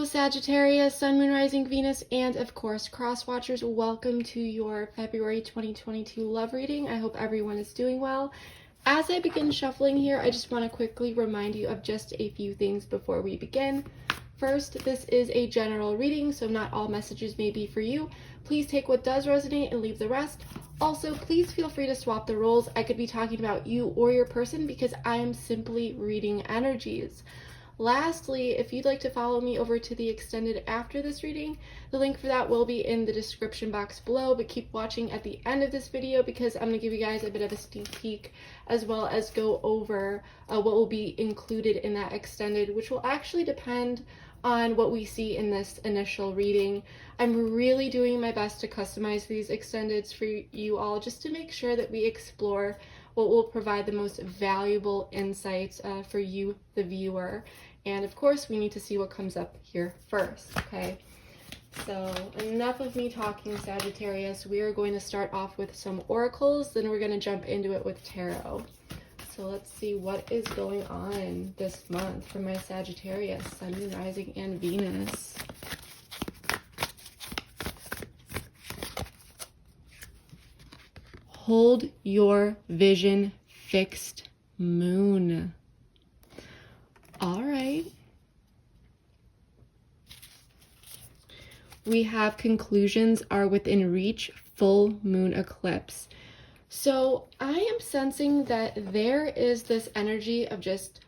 Sagittarius, Sun, Moon, Rising, Venus, and of course cross watchers, welcome to your February 2022 love reading. I hope everyone is doing well. As I begin shuffling here, I just want to quickly remind you of just a few things before we begin. First, this is a general reading, so not all messages may be for you. Please take what does resonate and leave the rest. Also, please feel free to swap the roles. I could be talking about you or your person because I am simply reading energies. Lastly, if you'd like to follow me over to the extended after this reading, the link for that will be in the description box below, but keep watching at the end of this video because I'm going to give you guys a bit of a sneak peek as well as go over what will be included in that extended, which will actually depend on what we see in this initial reading. I'm really doing my best to customize these extendeds for you all just to make sure that we explore what will provide the most valuable insights for you, the viewer. And of course, we need to see what comes up here first, okay? So enough of me talking, Sagittarius. We are going to start off with some oracles, then we're going to jump into it with tarot. So let's see what is going on this month for my Sagittarius, Sun, Moon, Rising, and Venus. Hold your vision fixed, Moon. All right. We have conclusions are within reach, full moon eclipse. So I am sensing that there is this energy of just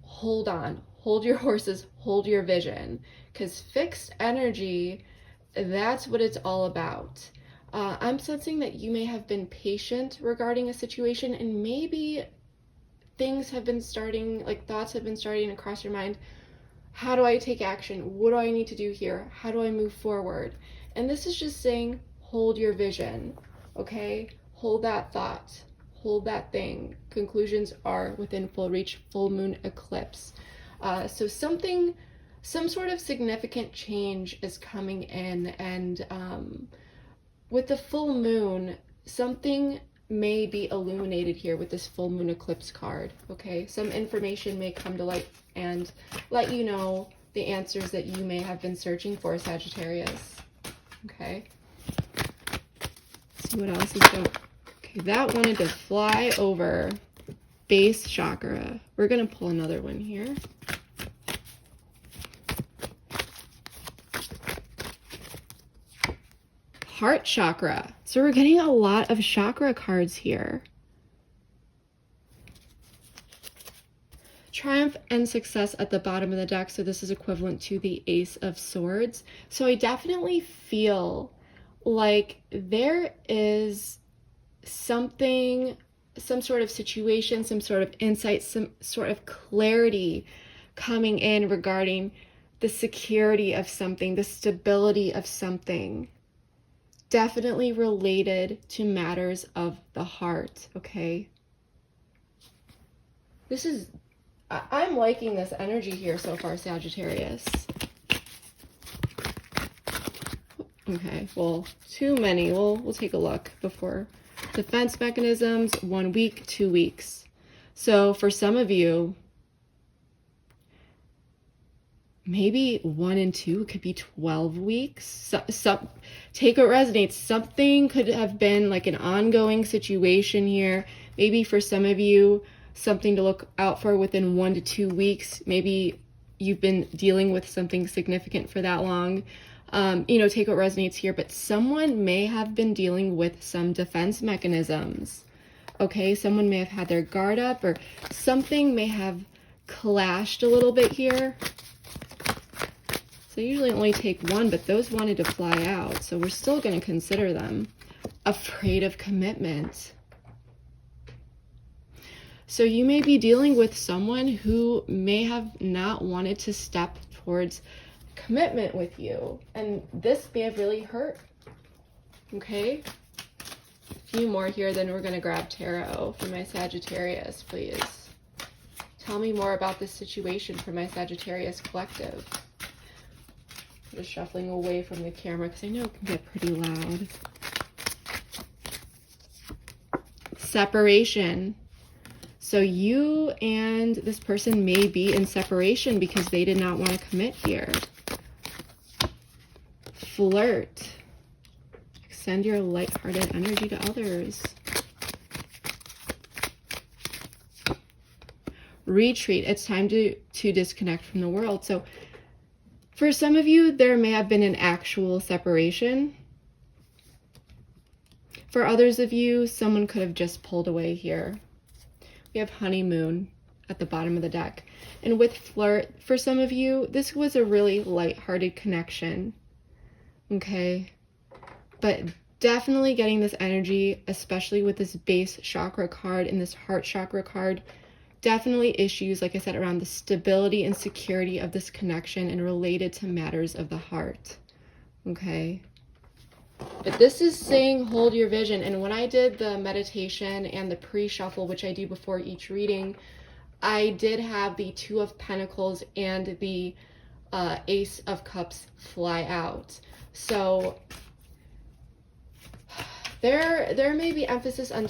hold on, hold your horses, hold your vision, because fixed energy, that's what it's all about. I'm sensing that you may have been patient regarding a situation and maybe things have been starting, like thoughts have been starting to cross your mind. How do I take action? What do I need to do here? How do I move forward? And this is just saying, hold your vision, okay? Hold that thought, hold that thing. Conclusions are within full reach, full moon eclipse. So some sort of significant change is coming in, and with the full moon, something may be illuminated here with this full moon eclipse card, okay? Some information may come to light and let you know the answers that you may have been searching for, Sagittarius, okay? Let's see what else is going on. Okay, that wanted to fly over base chakra. We're going to pull another one here. Heart chakra. So we're getting a lot of chakra cards here. Triumph and success at the bottom of the deck. So this is equivalent to the Ace of Swords. So I definitely feel like there is something, some sort of situation, some sort of insight, some sort of clarity coming in regarding the security of something, the stability of something. Definitely related to matters of the heart, okay? I'm liking this energy here so far, Sagittarius. Okay, well, too many. We'll take a look before. Defense mechanisms, 1 week, 2 weeks. So for some of you, maybe 1 and 2 could be 12 weeks. Take what resonates. Something could have been like an ongoing situation here. Maybe for some of you, something to look out for within 1 to 2 weeks. Maybe you've been dealing with something significant for that long. Take what resonates here, but someone may have been dealing with some defense mechanisms. Okay, someone may have had their guard up, or something may have clashed a little bit here. So I usually only take one, but those wanted to fly out, so we're still going to consider them. Afraid of commitment. So you may be dealing with someone who may have not wanted to step towards commitment with you, and this may have really hurt. Okay, a few more here, then we're going to grab tarot for my Sagittarius, please. Tell me more about this situation for my Sagittarius collective. Just shuffling away from the camera because I know it can get pretty loud. Separation. So you and this person may be in separation because they did not want to commit here. Flirt. Extend your lighthearted energy to others. Retreat. It's time to disconnect from the world. So for some of you, there may have been an actual separation. For others of you, someone could have just pulled away here. We have honeymoon at the bottom of the deck. And with flirt, for some of you, this was a really lighthearted connection. Okay? But definitely getting this energy, especially with this base chakra card and this heart chakra card, definitely issues, like I said, around the stability and security of this connection and related to matters of the heart. Okay? But this is saying hold your vision. And when I did the meditation and the pre-shuffle, which I do before each reading, I did have the Two of Pentacles and the Ace of Cups fly out. So there may be emphasis on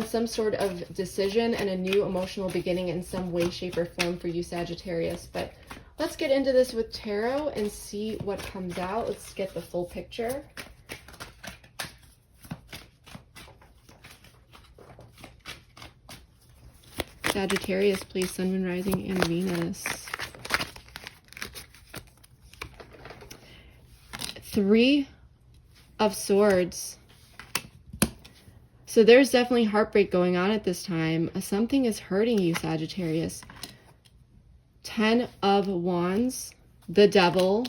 some sort of decision and a new emotional beginning in some way, shape, or form for you, Sagittarius. But let's get into this with tarot and see what comes out. Let's get the full picture. Sagittarius, please, Sun, Moon, Rising, and Venus. Three of Swords. So there's definitely heartbreak going on at this time. Something is hurting you, Sagittarius. 10 of Wands. The Devil.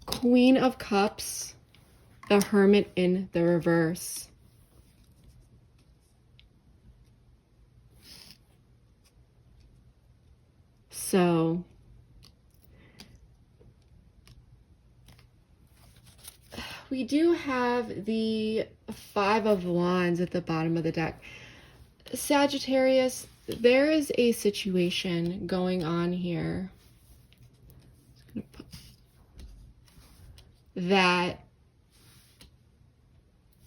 Queen of Cups. The Hermit in the reverse. So we do have the Five of Wands at the bottom of the deck. Sagittarius, there is a situation going on here that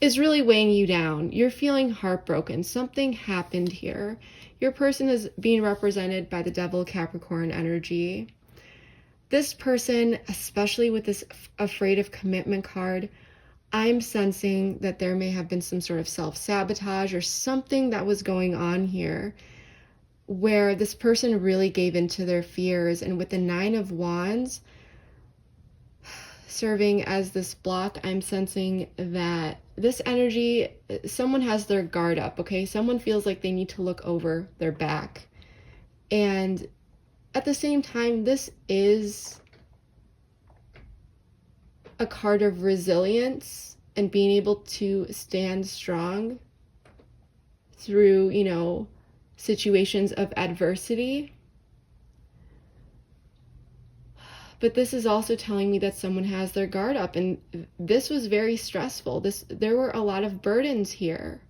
is really weighing you down. You're feeling heartbroken. Something happened here. Your person is being represented by the Devil, Capricorn energy. This person, especially with this afraid of commitment card, I'm sensing that there may have been some sort of self-sabotage or something that was going on here where this person really gave into their fears. And with the Nine of Wands serving as this block, I'm sensing that this energy, someone has their guard up, okay? Someone feels like they need to look over their back. And at the same time, this is a card of resilience and being able to stand strong through, you know, situations of adversity. But this is also telling me that someone has their guard up, and this was very stressful. There were a lot of burdens here.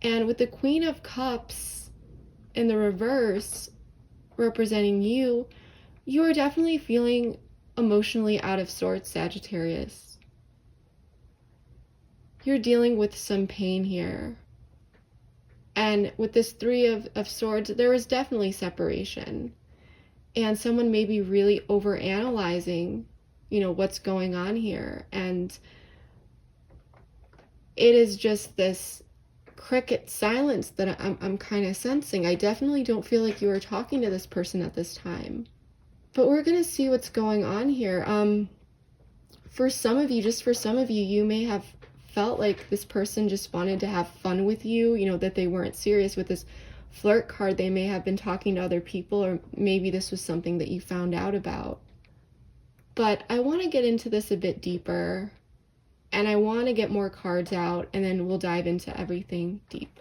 And with the Queen of Cups in the reverse representing you, you are definitely feeling emotionally out of sorts, Sagittarius. You're dealing with some pain here. And with this Three of Swords, there is definitely separation. And someone may be really overanalyzing, you know, what's going on here. And it is just this cricket silence that I'm kind of sensing. I definitely don't feel like you are talking to this person at this time. But we're going to see what's going on here. For some of you, just for some of you, you may have felt like this person just wanted to have fun with you, you know, that they weren't serious. With this flirt card, they may have been talking to other people, or maybe this was something that you found out about. But I want to get into this a bit deeper, and I want to get more cards out, and then we'll dive into everything deep.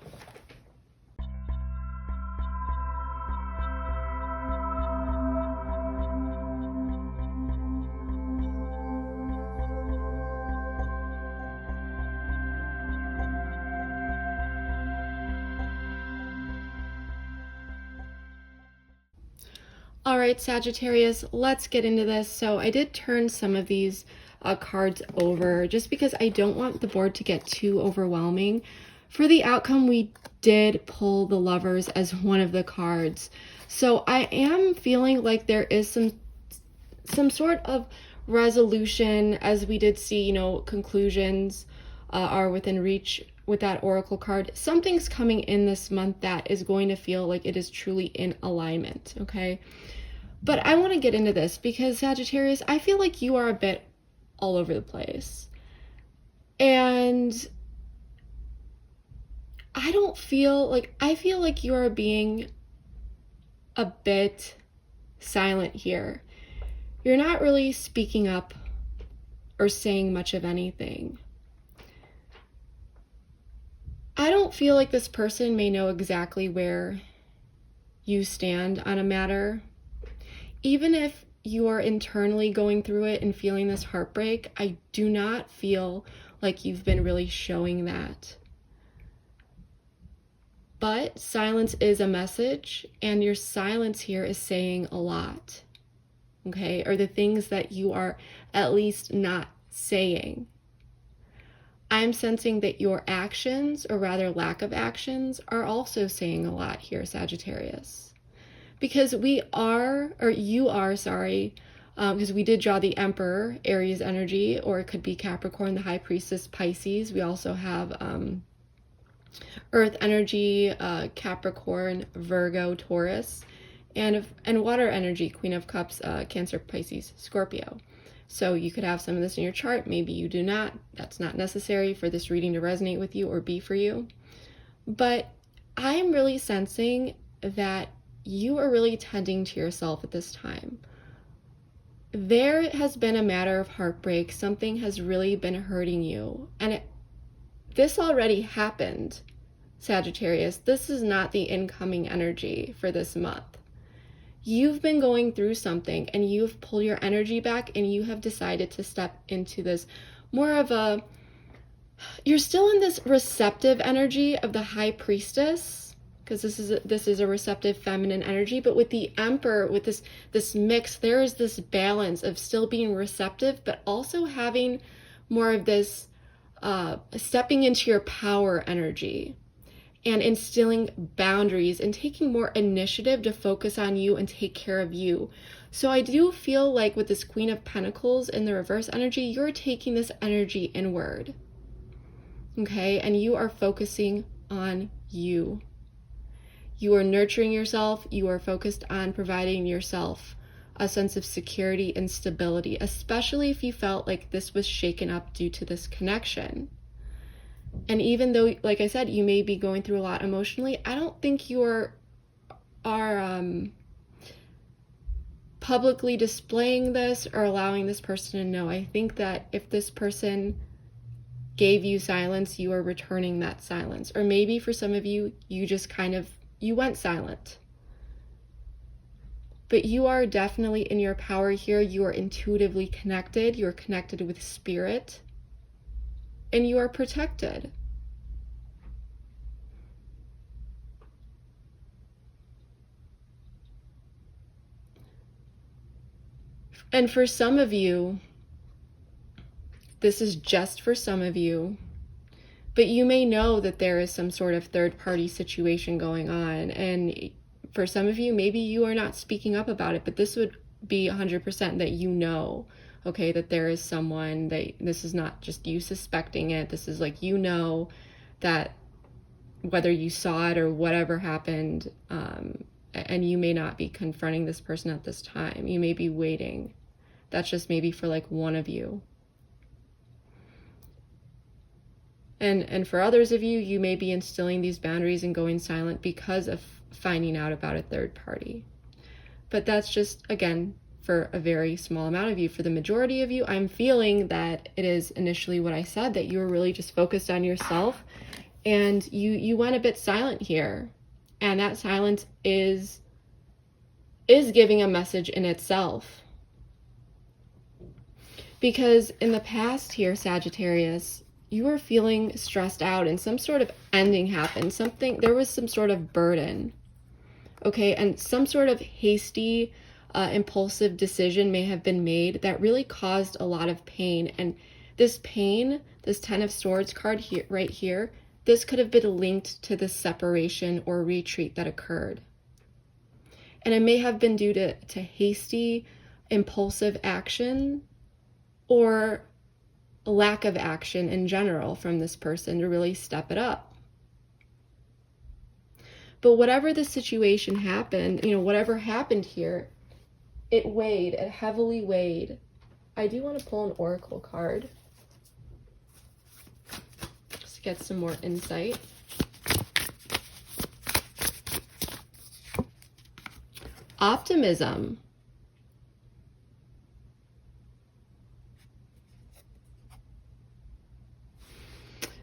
All right, Sagittarius, let's get into this. So I did turn some of these cards over just because I don't want the board to get too overwhelming. For the outcome, we did pull the Lovers as one of the cards. So I am feeling like there is some sort of resolution, as we did see, you know, conclusions are within reach with that oracle card. Something's coming in this month that is going to feel like it is truly in alignment, okay? But I want to get into this because, Sagittarius, I feel like you are a bit all over the place. And I feel like you are being a bit silent here. You're not really speaking up or saying much of anything. I don't feel like this person may know exactly where you stand on a matter. Even if you are internally going through it and feeling this heartbreak, I do not feel like you've been really showing that. But silence is a message, and your silence here is saying a lot, okay? Or the things that you are at least not saying. I'm sensing that your actions, or rather lack of actions, are also saying a lot here, Sagittarius. Because you are, because we did draw the Emperor, Aries energy, or it could be Capricorn, the High Priestess, Pisces. We also have Earth energy, Capricorn, Virgo, Taurus, and water energy, Queen of Cups, Cancer, Pisces, Scorpio. So you could have some of this in your chart, maybe you do not. That's not necessary for this reading to resonate with you or be for you. But I'm really sensing that you are really tending to yourself at this time. There has been a matter of heartbreak. Something has really been hurting you. And this already happened, Sagittarius. This is not the incoming energy for this month. You've been going through something and you've pulled your energy back and you have decided to step into this more of you're still in this receptive energy of the High Priestess, because this is a receptive feminine energy, but with the Emperor, with this mix, there is this balance of still being receptive, but also having more of this stepping into your power energy and instilling boundaries and taking more initiative to focus on you and take care of you. So I do feel like with this Queen of Pentacles in the reverse energy, you're taking this energy inward, okay? And you are focusing on you. You are nurturing yourself. You are focused on providing yourself a sense of security and stability, especially if you felt like this was shaken up due to this connection. And even though, like I said, you may be going through a lot emotionally, I don't think you are publicly displaying this or allowing this person to know. I think that if this person gave you silence, you are returning that silence. Or maybe for some of you, you just you went silent. But you are definitely in your power here. You are intuitively connected. You are connected with spirit. And you are protected. And for some of you, this is just for some of you, but you may know that there is some sort of third-party situation going on. And for some of you, maybe you are not speaking up about it, but this would be 100% that you know, okay, that there is someone, that this is not just you suspecting it. This is like, you know, that whether you saw it or whatever happened, and you may not be confronting this person at this time. You may be waiting. That's just maybe for like one of you. And for others of you, you may be instilling these boundaries and going silent because of finding out about a third party. But that's just, again, for a very small amount of you. For the majority of you, I'm feeling that it is initially what I said, that you were really just focused on yourself and you went a bit silent here. And that silence is giving a message in itself. Because in the past here, Sagittarius, you were feeling stressed out and some sort of ending happened. There was some sort of burden, okay? And some sort of hasty, impulsive decision may have been made that really caused a lot of pain. And this pain, this Ten of Swords card here, right here, this could have been linked to the separation or retreat that occurred. And it may have been due to hasty impulsive action or lack of action in general from this person to really step it up. But whatever the situation happened, whatever happened here, it heavily weighed. I do want to pull an oracle card just to get some more insight. Optimism.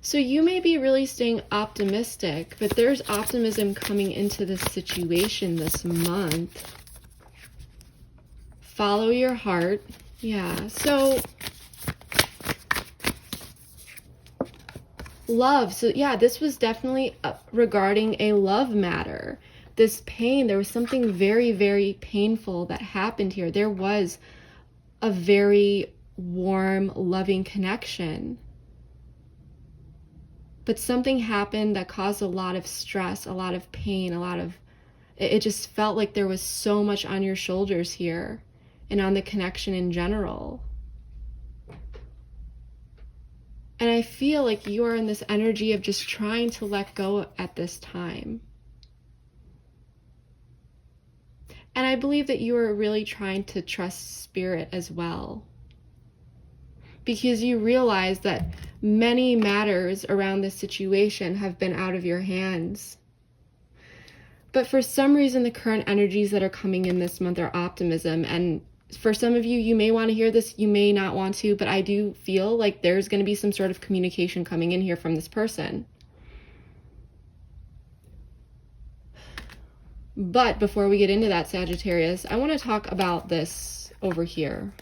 So you may be really staying optimistic, but there's optimism coming into this situation this month. Follow your heart. Yeah, so love. So yeah, this was definitely regarding a love matter. This pain, there was something very, very painful that happened here. There was a very warm, loving connection. But something happened that caused a lot of stress, a lot of pain, it just felt like there was so much on your shoulders here and on the connection in general. And I feel like you are in this energy of just trying to let go at this time. And I believe that you are really trying to trust spirit as well, because you realize that many matters around this situation have been out of your hands. But for some reason, the current energies that are coming in this month are optimism. And for some of you, you may want to hear this, you may not want to, but I do feel like there's going to be some sort of communication coming in here from this person. But before we get into that, Sagittarius, I want to talk about this over here.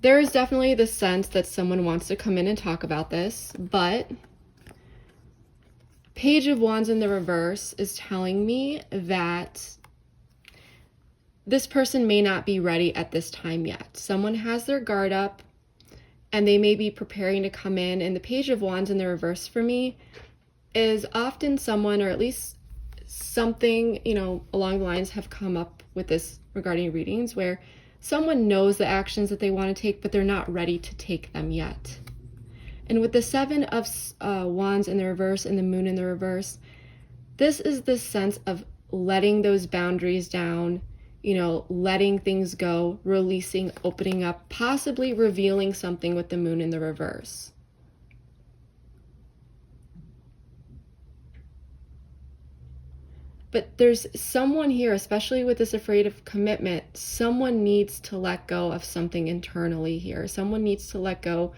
There is definitely the sense that someone wants to come in and talk about this, but Page of Wands in the reverse is telling me that this person may not be ready at this time yet. Someone has their guard up and they may be preparing to come in. And the Page of Wands in the reverse for me is often someone, or at least something, along the lines have come up with this regarding readings, where someone knows the actions that they want to take, but they're not ready to take them yet. And with the Seven of Wands in the reverse and the Moon in the reverse, this is the sense of letting those boundaries down, letting things go, releasing, opening up, possibly revealing something with the Moon in the reverse. But there's someone here, especially with this afraid of commitment, someone needs to let go of something internally here. Someone needs to let go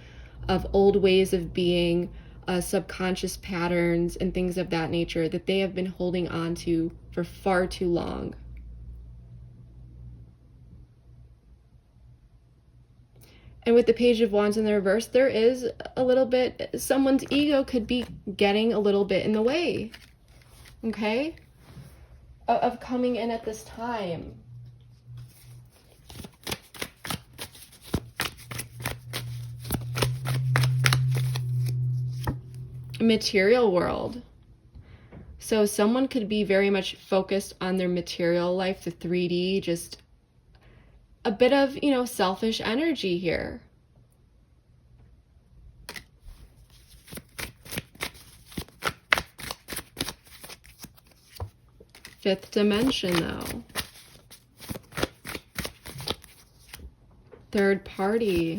of old ways of being, subconscious patterns and things of that nature that they have been holding on to for far too long. And with the Page of Wands in the reverse, there is a little bit, someone's ego could be getting a little bit in the way, okay? Of coming in at this time. Material world. So someone could be very much focused on their material life, the 3D, just a bit of, selfish energy here. Fifth dimension, though. Third party.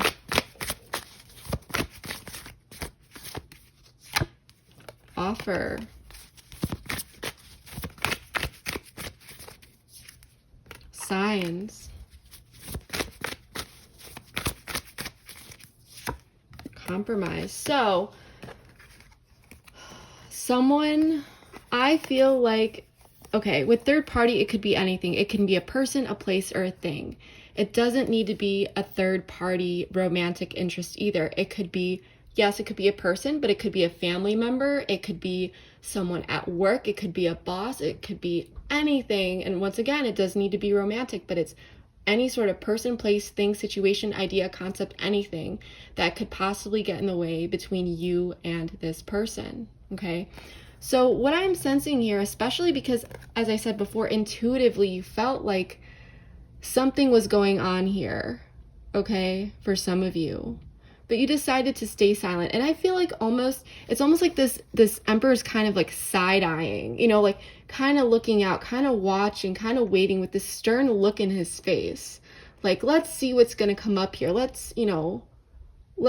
Offer. Signs. Compromise. So, someone, I feel like, okay, with third party, it could be anything. It can be a person, a place, or a thing. It doesn't need to be a third party romantic interest either. It could be, yes, it could be a person, but it could be a family member. It could be someone at work. It could be a boss. It could be anything. And once again, it doesn't need to be romantic, but it's any sort of person, place, thing, situation, idea, concept, anything that could possibly get in the way between you and this person, okay? So what I'm sensing here, especially because, as I said before, intuitively you felt like something was going on here, okay, for some of you. But you decided to stay silent. And I feel like it's almost like this Emperor's kind of like side-eyeing, you know, like kind of looking out, kind of watching, kind of waiting with this stern look in his face. Like, let's see what's going to come up here. Let's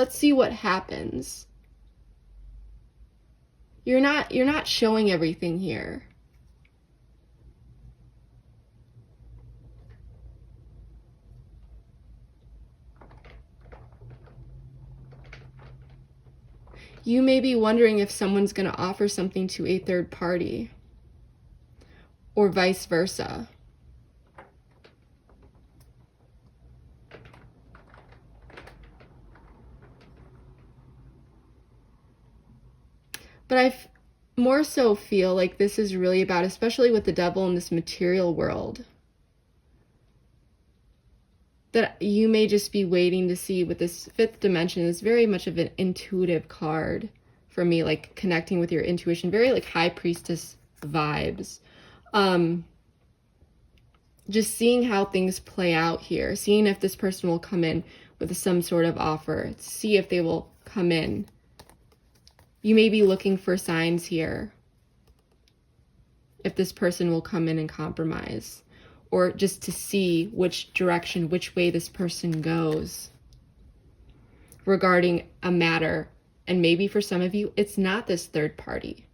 see what happens. You're not showing everything here. You may be wondering if someone's going to offer something to a third party, or vice versa. But I more so feel like this is really about, especially with the devil in this material world, that you may just be waiting to see with this fifth dimension. Is very much of an intuitive card for me, like connecting with your intuition, very like high priestess vibes. Just seeing how things play out here, seeing if this person will come in with some sort of offer, see if they will come in. You may be looking for signs here if this person will come in and compromise, or just to see which direction, which way this person goes regarding a matter. And maybe for some of you, it's not this third party.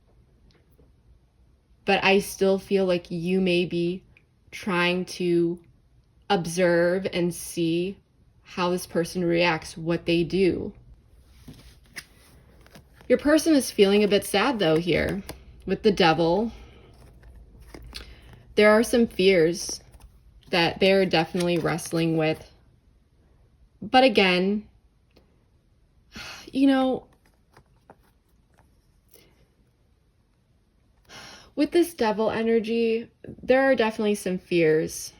But I still feel like you may be trying to observe and see how this person reacts, what they do. Your person is feeling a bit sad though here with the devil. There are some fears that they're definitely wrestling with. But again, you know, with this devil energy, there are definitely some fears.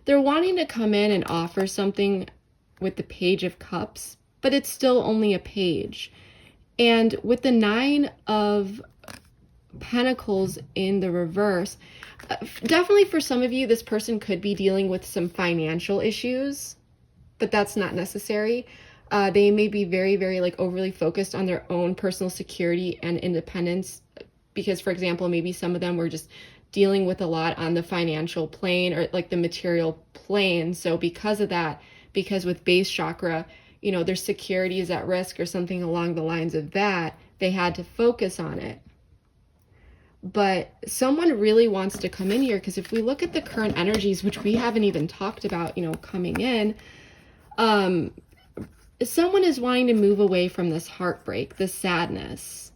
They're wanting to come in and offer something with the Page of Cups, but it's still only a page. And with the Nine of Pentacles in the reverse, definitely for some of you, this person could be dealing with some financial issues, but that's not necessary. They may be very, very like overly focused on their own personal security and independence, because, for example, maybe some of them were just dealing with a lot on the financial plane or like the material plane. So because of that, because with base chakra, you know, their security is at risk or something along the lines of that, they had to focus on it. But someone really wants to come in here, because if we look at the current energies, which we haven't even talked about, you know, coming in, someone is wanting to move away from this heartbreak, this sadness,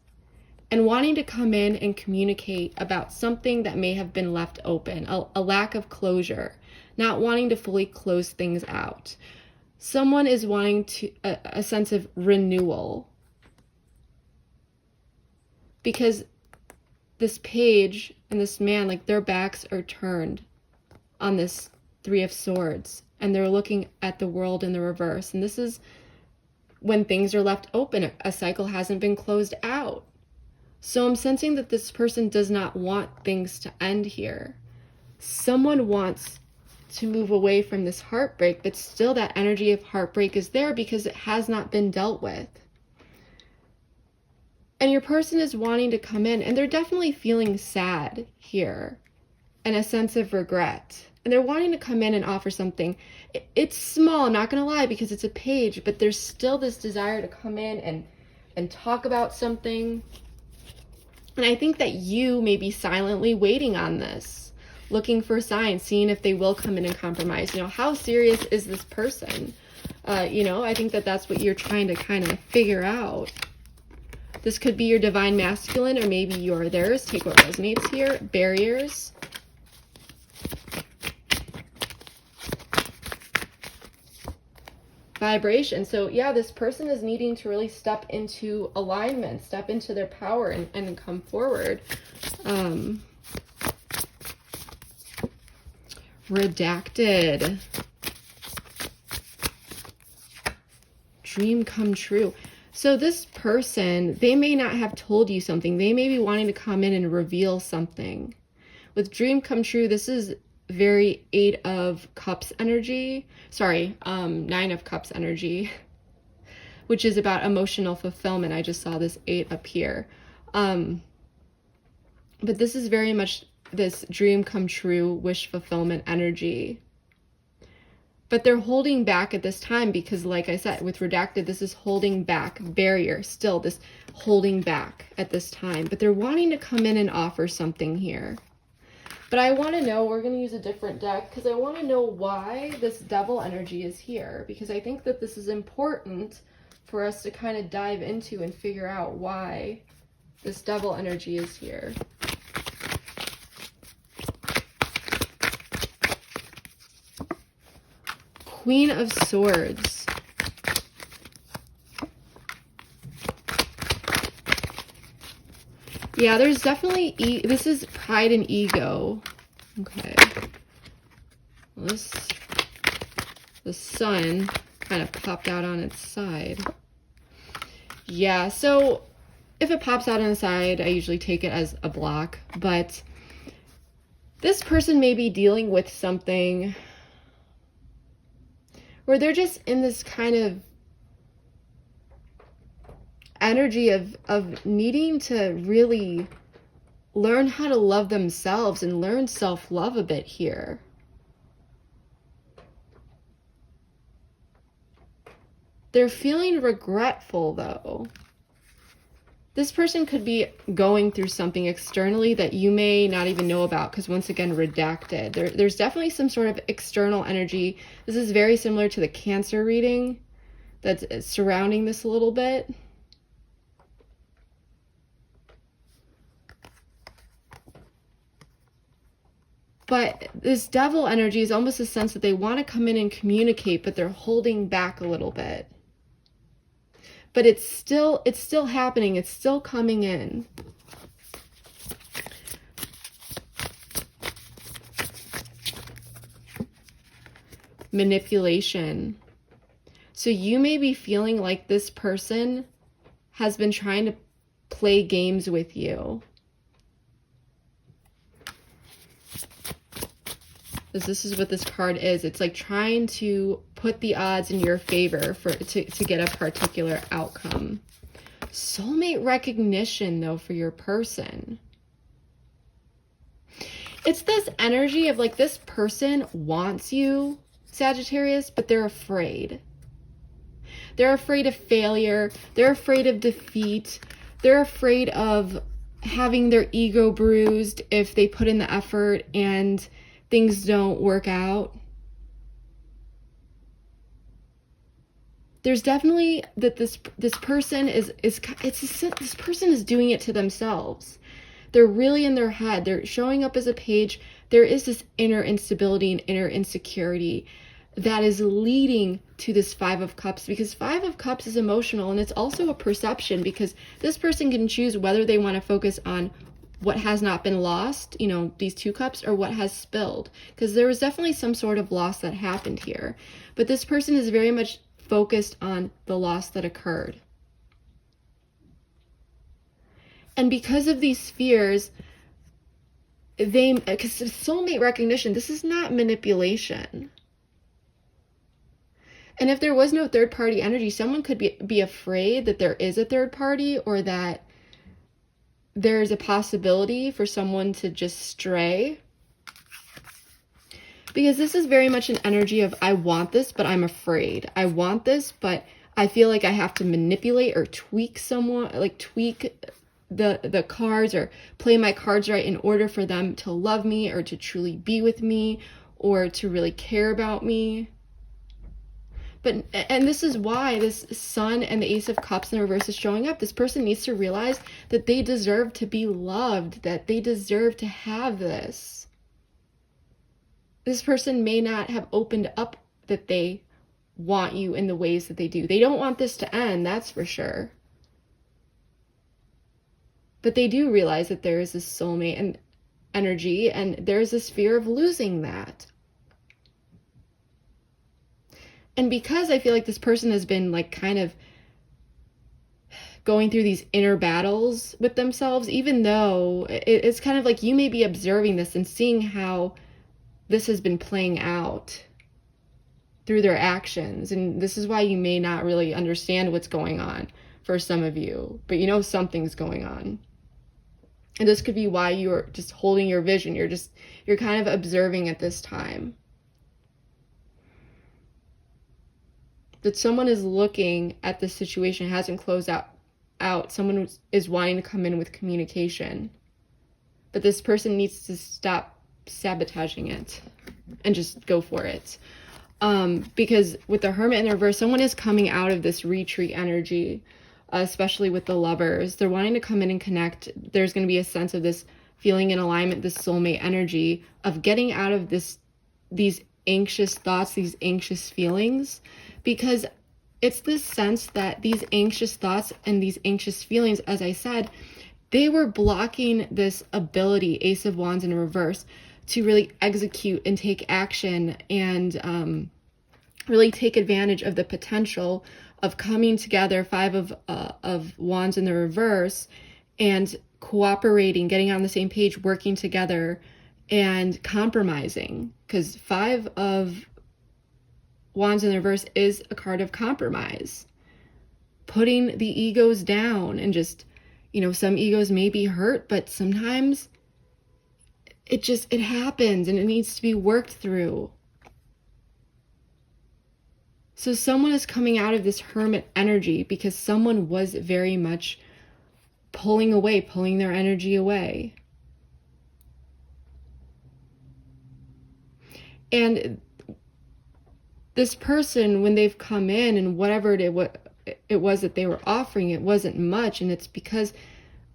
and wanting to come in and communicate about something that may have been left open, a lack of closure, not wanting to fully close things out. Someone is wanting to a sense of renewal, because this page and this man, like their backs are turned on this Three of Swords, and they're looking at the world in the reverse. And this is when things are left open. A cycle hasn't been closed out. So I'm sensing that this person does not want things to end here. Someone wants to move away from this heartbreak, but still that energy of heartbreak is there because it has not been dealt with. And your person is wanting to come in, and they're definitely feeling sad here and a sense of regret. And they're wanting to come in and offer something. It's small, I'm not going to lie, because it's a page, but there's still this desire to come in and talk about something. And I think that you may be silently waiting on this, looking for signs, seeing if they will come in and compromise. You know, how serious is this person? You know, I think that that's what you're trying to kind of figure out. This could be your divine masculine, or maybe you're theirs. Take what resonates here. Barriers. Vibration. So yeah, this person is needing to really step into alignment, step into their power and come forward. Redacted. Dream come true. So this person, they may not have told you something. They may be wanting to come in and reveal something. With dream come true, this is very 8 of Cups energy. Sorry, 9 of Cups energy, which is about emotional fulfillment. I just saw this 8 up here. But this is very much this dream come true, wish fulfillment energy. But they're holding back at this time because, like I said, with redacted, this is holding back, barrier, still this holding back at this time. But they're wanting to come in and offer something here. But I want to know, we're going to use a different deck because I want to know why this Devil energy is here. Because I think that this is important for us to kind of dive into and figure out why this Devil energy is here. Queen of Swords. Yeah, there's definitely, this is pride and ego. Okay. Well, the sun kind of popped out on its side. Yeah, so if it pops out on the side, I usually take it as a block. But this person may be dealing with something where they're just in this kind of energy of needing to really learn how to love themselves and learn self-love a bit here. They're feeling regretful though. This person could be going through something externally that you may not even know about because, once again, redacted. There's definitely some sort of external energy. This is very similar to the Cancer reading that's surrounding this a little bit. But this Devil energy is almost a sense that they want to come in and communicate, but they're holding back a little bit. But it's still happening. It's still coming in. Manipulation. So you may be feeling like this person has been trying to play games with you. This is what this card is. It's like trying to put the odds in your favor to get a particular outcome. Soulmate recognition, though, for your person. It's this energy of like this person wants you, Sagittarius, but they're afraid. They're afraid of failure. They're afraid of defeat. They're afraid of having their ego bruised if they put in the effort and things don't work out. There's definitely that this person this person is doing it to themselves. They're really in their head. They're showing up as a page. There is this inner instability and inner insecurity that is leading to this 5 of Cups, because 5 of Cups is emotional, and it's also a perception, because this person can choose whether they want to focus on what has not been lost, you know, these 2 cups, or what has spilled, because there was definitely some sort of loss that happened here. But this person is very much focused on the loss that occurred. And because of these fears, because soulmate recognition, this is not manipulation. And if there was no third party energy, someone could be afraid that there is a third party, or that there's a possibility for someone to just stray. Because this is very much an energy of, I want this, but I'm afraid. I want this, but I feel like I have to manipulate or tweak someone, like tweak the cards, or play my cards right in order for them to love me, or to truly be with me, or to really care about me. And this is why this Sun and the Ace of Cups in reverse is showing up. This person needs to realize that they deserve to be loved, that they deserve to have this. This person may not have opened up that they want you in the ways that they do. They don't want this to end, that's for sure. But they do realize that there is this soulmate and energy, and there's this fear of losing that. And because I feel like this person has been like kind of going through these inner battles with themselves, even though it's kind of like you may be observing this and seeing how this has been playing out through their actions. And this is why you may not really understand what's going on for some of you, but you know something's going on. And this could be why you're just holding your vision. You're kind of observing at this time. That someone is looking at the situation, hasn't closed out. Someone is wanting to come in with communication. But this person needs to stop sabotaging it and just go for it. Because with the Hermit in reverse, someone is coming out of this retreat energy, especially with the Lovers. They're wanting to come in and connect. There's going to be a sense of this feeling in alignment, this soulmate energy of getting out of these anxious thoughts, these anxious feelings, because it's this sense that these anxious thoughts and these anxious feelings, as I said, they were blocking this ability, Ace of Wands in reverse, to really execute and take action and really take advantage of the potential of coming together, Five of Wands in the reverse, and cooperating, getting on the same page, working together, and compromising. Because Five of Wands in the reverse is a card of compromise. Putting the egos down and just, some egos may be hurt, but sometimes it happens and it needs to be worked through. So someone is coming out of this Hermit energy because someone was very much pulling their energy away. And this person, when they've come in and whatever it was that they were offering, it wasn't much. And it's because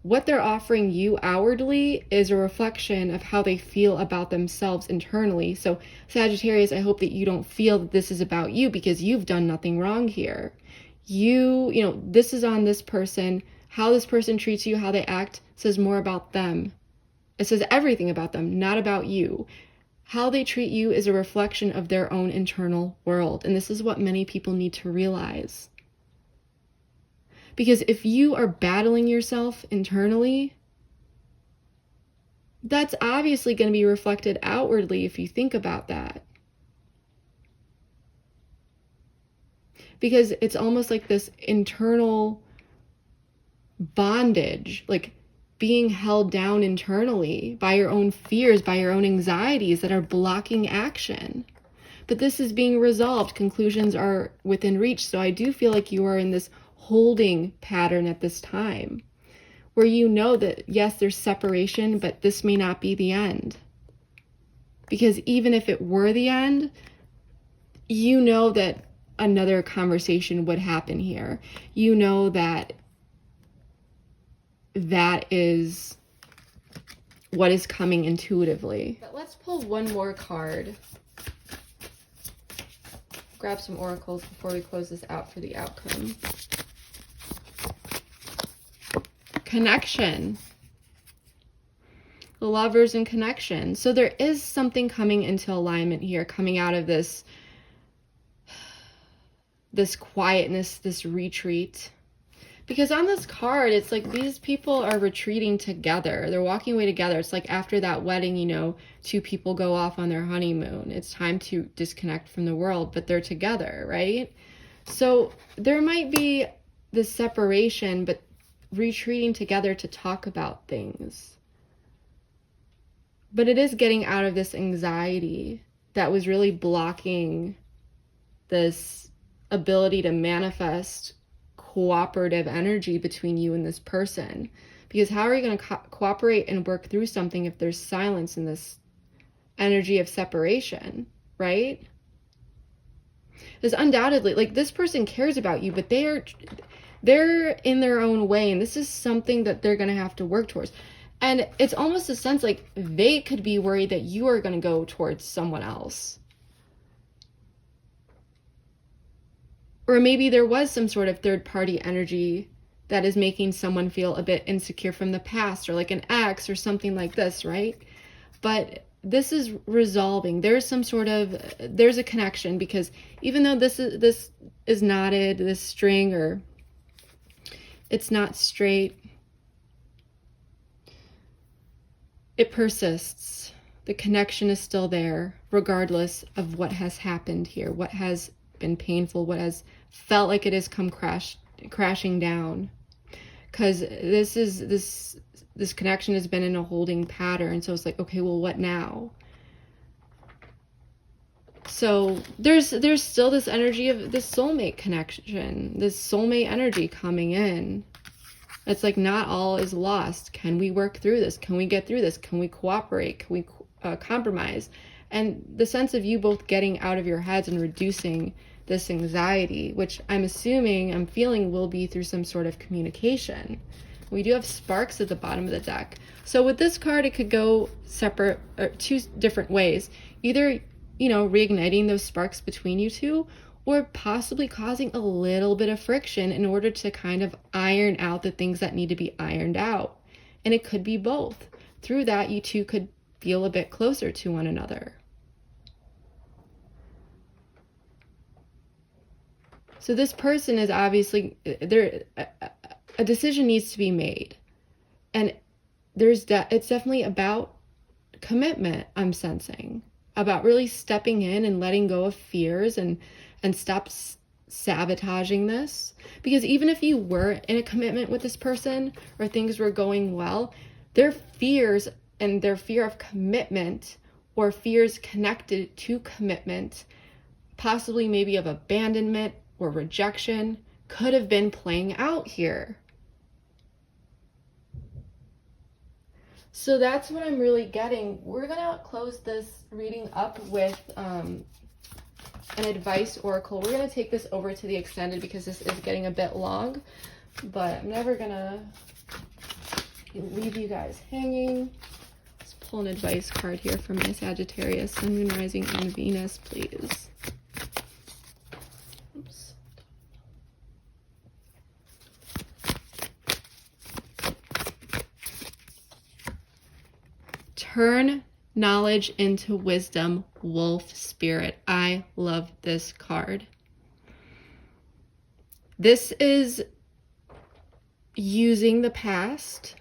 what they're offering you outwardly is a reflection of how they feel about themselves internally. So Sagittarius, I hope that you don't feel that this is about you because you've done nothing wrong here. This is on this person. How this person treats you, how they act, says more about them. It says everything about them, not about you. How they treat you is a reflection of their own internal world. And this is what many people need to realize. Because if you are battling yourself internally, that's obviously going to be reflected outwardly if you think about that. Because it's almost like this internal bondage, like being held down internally by your own fears, by your own anxieties that are blocking action. But this is being resolved. Conclusions are within reach. So I do feel like you are in this holding pattern at this time where you know that yes, there's separation, but this may not be the end. Because even if it were the end, you know that another conversation would happen here. You know that is what is coming intuitively. But let's pull one more card. Grab some oracles before we close this out for the outcome. Connection. The Lovers and connection. So there is something coming into alignment here, coming out of this quietness, this retreat. Because on this card, it's like these people are retreating together. They're walking away together. It's like after that wedding, two people go off on their honeymoon. It's time to disconnect from the world, but they're together, right? So there might be this separation, but retreating together to talk about things. But it is getting out of this anxiety that was really blocking this ability to manifest cooperative energy between you and this person. Because how are you going to cooperate and work through something if there's silence in this energy of separation, right? There's undoubtedly, like, this person cares about you, but they're in their own way, and this is something that they're going to have to work towards. And it's almost a sense like they could be worried that you are going to go towards someone else. Or maybe there was some sort of third-party energy that is making someone feel a bit insecure from the past, or like an ex or something like this, right? But this is resolving. There's a connection, because even though this is knotted, this string, or it's not straight, it persists. The connection is still there, regardless of what has happened here, what has been painful, what has felt like it has come crashing down. Because this connection has been in a holding pattern. So it's like, okay, well, what now? So there's still this energy of this soulmate connection, this soulmate energy coming in. It's like not all is lost. Can we work through this? Can we get through this? Can we cooperate? Can we compromise? And the sense of you both getting out of your heads and reducing this anxiety, which I'm feeling will be through some sort of communication. We do have sparks at the bottom of the deck. So with this card, it could go separate, or two different ways. Either, reigniting those sparks between you two, or possibly causing a little bit of friction in order to kind of iron out the things that need to be ironed out. And it could be both. Through that, you two could feel a bit closer to one another. So this person is obviously, a decision needs to be made. And it's definitely about commitment, I'm sensing. About really stepping in and letting go of fears and stop sabotaging this. Because even if you were in a commitment with this person or things were going well, their fears and their fear of commitment or fears connected to commitment, possibly maybe of abandonment or rejection, could have been playing out here. So that's what I'm really getting. We're gonna close this reading up with an advice oracle. We're gonna take this over to the extended because this is getting a bit long, but I'm never gonna leave you guys hanging. Let's pull an advice card here for my Sagittarius, Sun, Moon, Rising, and Venus, please. Oops. Turn knowledge into wisdom, wolf spirit. I love this card. This is using the past,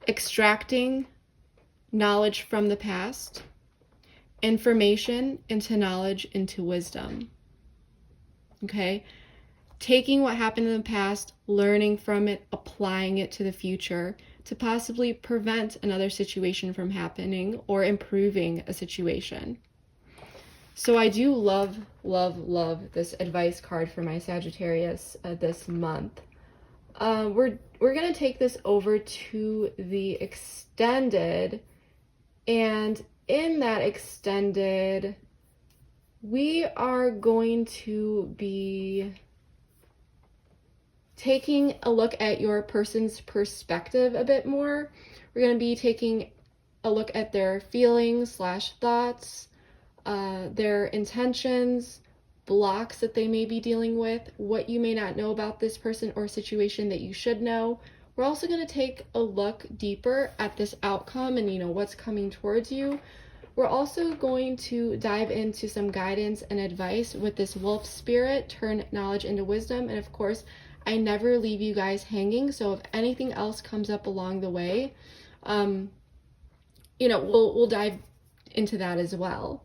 extracting knowledge from the past, information into knowledge into wisdom. Okay? Taking what happened in the past, learning from it, applying it to the future to possibly prevent another situation from happening or improving a situation. So I do love, love, love this advice card for my Sagittarius this month. We're going to take this over to the extended, and in that extended, we are going to be taking a look at your person's perspective a bit more. We're going to be taking a look at their feelings / thoughts, their intentions, blocks that they may be dealing with, what you may not know about this person or situation that you should know. We're also going to take a look deeper at this outcome and what's coming towards you. We're also going to dive into some guidance and advice with this wolf spirit, turn knowledge into wisdom, and of course, I never leave you guys hanging, so if anything else comes up along the way, we'll dive into that as well.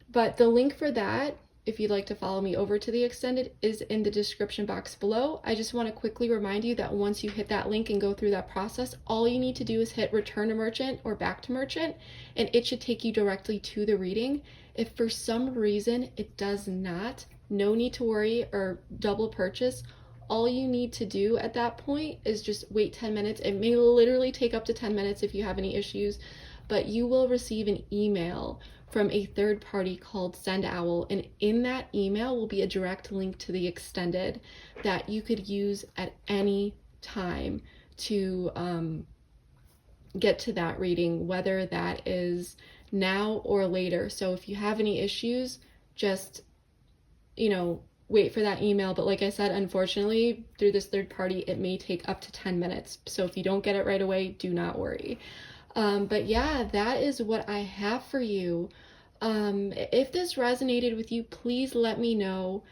But the link for that, if you'd like to follow me over to the extended, is in the description box below. I just want to quickly remind you that once you hit that link and go through that process, all you need to do is hit return to merchant or back to merchant, and it should take you directly to the reading. If for some reason it does not, no need to worry or double purchase. All you need to do at that point is just wait 10 minutes. It may literally take up to 10 minutes if you have any issues, but you will receive an email from a third party called Send Owl, and in that email will be a direct link to the extended that you could use at any time to get to that reading, whether that is now or later. So if you have any issues, just wait for that email. But like I said, unfortunately, through this third party, it may take up to 10 minutes. So if you don't get it right away, do not worry. But yeah, that is what I have for you. If this resonated with you, please let me know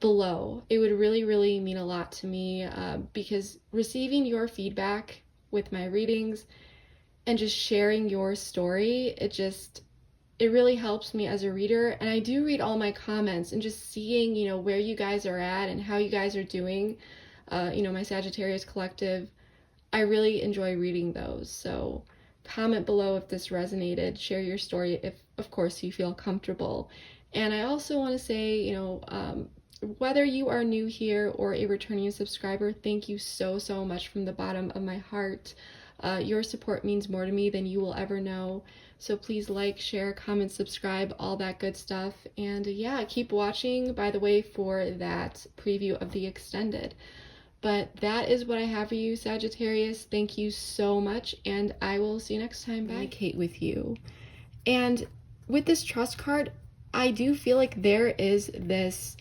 below. It would really, really mean a lot to me because receiving your feedback with my readings and just sharing your story, it really helps me as a reader. And I do read all my comments, and just seeing, you know, where you guys are at and how you guys are doing, you know, my Sagittarius collective, I really enjoy reading those. So comment below if this resonated, share your story if, of course, you feel comfortable. And I also want to say, you know, whether you are new here or a returning subscriber, thank you so, so much from the bottom of my heart. Your support means more to me than you will ever know. So please like, share, comment, subscribe, all that good stuff. And yeah, keep watching, by the way, for that preview of the extended. But that is what I have for you, Sagittarius. Thank you so much, and I will see you next time. Bye. Communicate with you. And with this trust card, I do feel like there is this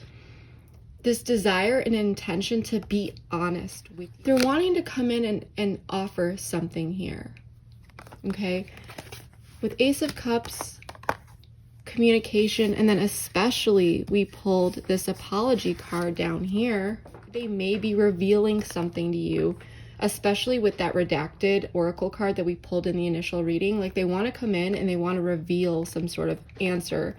desire and intention to be honest with you. They're wanting to come in and offer something here. Okay? With Ace of Cups, communication, and then especially we pulled this apology card down here. They may be revealing something to you, especially with that redacted oracle card that we pulled in the initial reading. Like, they want to come in and they want to reveal some sort of answer,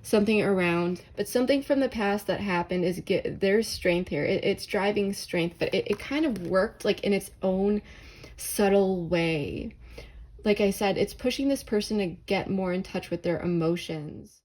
something around, but something from the past that happened is there's strength here. It's driving strength, but it kind of worked like in its own subtle way. Like I said, it's pushing this person to get more in touch with their emotions.